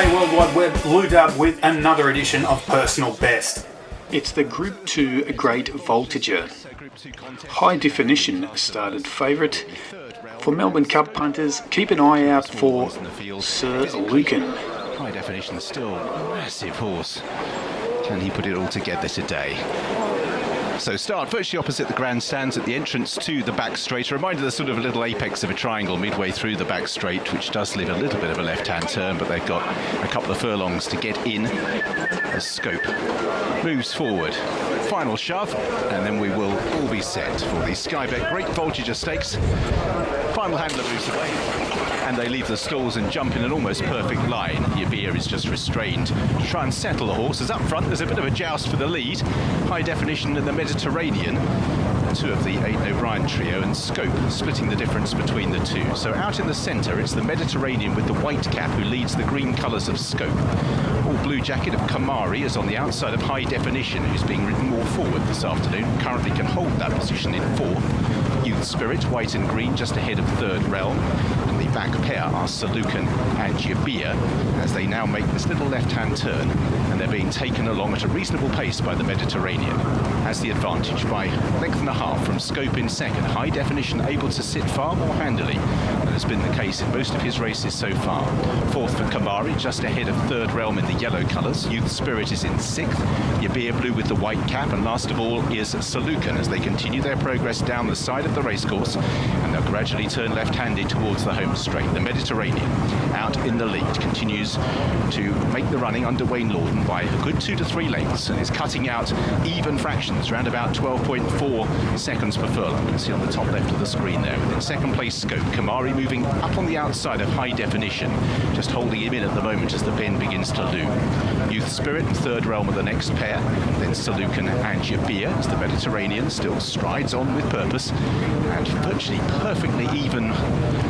G'day World Wide Web, Lew Dub with another edition of Personal Best. It's the Group 2 Great Voltigeur. High Definition started favourite. For Melbourne Cup punters, keep an eye out for Sir Lucan. High Definition still a massive horse. Can he put it all together today? So start virtually opposite the grandstands at the entrance to the back straight. A reminder, the sort of little apex of a triangle midway through the back straight, which does leave a little bit of a left-hand turn, but they've got a couple of furlongs to get in as Scope moves forward. Final shove, and then we will all be set for the Skybet Great Voltigeur Stakes. Final handler moves away, and they leave the stalls and jump in an almost perfect line. Yibir is just restrained to try and settle the horses. Up front, there's a bit of a joust for the lead. High Definition in the Mediterranean. Two of the Aidan O'Brien trio, and Scope splitting the difference between the two. So out in the centre, it's the Mediterranean with the white cap who leads the green colours of Scope. All blue jacket of Kemari is on the outside of High Definition, who's being ridden more forward this afternoon. Currently can hold that position in fourth. Youth Spirit, white and green, just ahead of Third Realm. And the back pair are Sir Lucan and Yibir, as they now make this little left-hand turn, and they're being taken along at a reasonable pace by the Mediterranean. Has the advantage by length and a half from Scope in second. High Definition able to sit far more handily than has been the case in most of his races so far. Fourth for Kemari, just ahead of Third Realm in the yellow colours. Youth Spirit is in sixth. Yibir blue with the white cap, and last of all is Sir Lucan as they continue their progress down the side of the racecourse, and they'll gradually turn left-handed towards the home straight. The Mediterranean out in the lead continues to make the running under Wayne Lawden by a good 2 to 3 lengths, and is cutting out even fractions, around about 12.4 seconds per furlong. You can see on the top left of the screen there. Within second place Scope, Kemari moving up on the outside of High Definition, just holding him in at the moment as the bend begins to loom. Youth Spirit and Third Realm are the next pair, then Sir Lucan and Yibir as the Mediterranean still strides on with purpose, and virtually perfectly even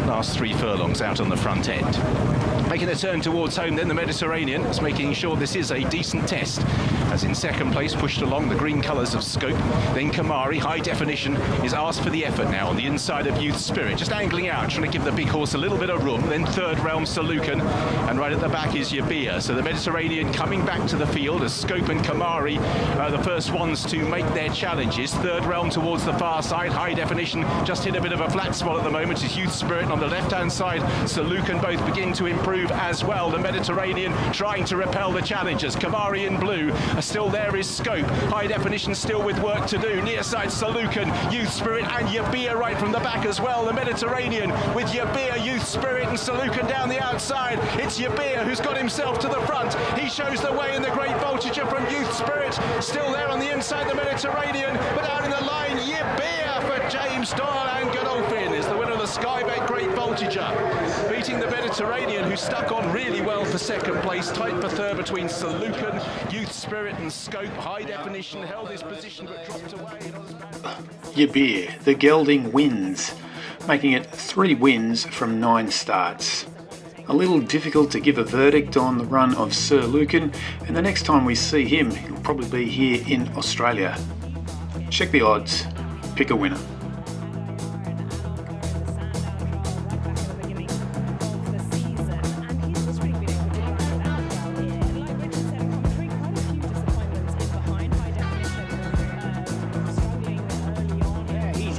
last 3 furlongs out on the front end. Making a turn towards home then, the Mediterranean is making sure this is a decent test, as in second place pushed along the green colours of Scope. Then Kemari, High Definition, is asked for the effort now on the inside of Youth Spirit, just angling out, trying to give the big horse a little bit of room. Then Third Realm, Sir Lucan, and right at the back is Yibir. So the Mediterranean coming back to the field as Scope and Kemari are the first ones to make their challenges. Third Realm towards the far side. High Definition just hit a bit of a flat spot at the moment as Youth Spirit on the left-hand side. Sir Lucan both begin to improve as well. The Mediterranean trying to repel the challengers. Kemari in blue. Still there is Scope. High Definition still with work to do. Near side Sir Lucan, Youth Spirit and Yibir right from the back as well. The Mediterranean with Yibir, Youth Spirit and Sir Lucan down the outside. It's Yibir who's got himself to the front. He shows the way in the Great Voltigeur from Youth Spirit. Still there on the inside the Mediterranean, but out in the line Yibir for James Doyle, and Godolphin is the winner of the Skybet Great Voltigeur, beating the Mediterranean, who stuck on really well for second place. Tight for third between Sir Lucan, Youth Spirit and Scope. High Definition held his position but dropped away. Yibir, the gelding, wins, making it 3 wins from 9 starts. A little difficult to give a verdict on the run of Sir Lucan, and the next time we see him, he'll probably be here in Australia. Check the odds, pick a winner.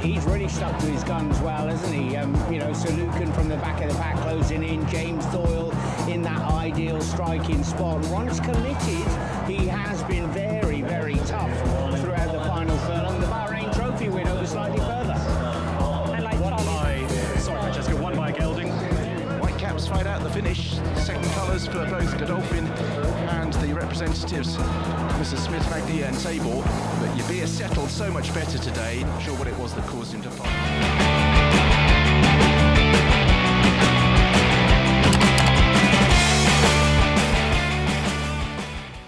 He's really stuck to his guns well, hasn't he? Sir Lucan from the back of the pack closing in, James Doyle in that ideal striking spot. Once committed, he has been very, very tough throughout the final furlong. The Bahrain Trophy winner was slightly further. And like won by Gelding. White caps fight out the finish. Second colours for both Godolphin and the representatives, Mrs. Smith, Magnier and Tabor. But Yibir settled so much better today. Not sure what it was that caused him to fall.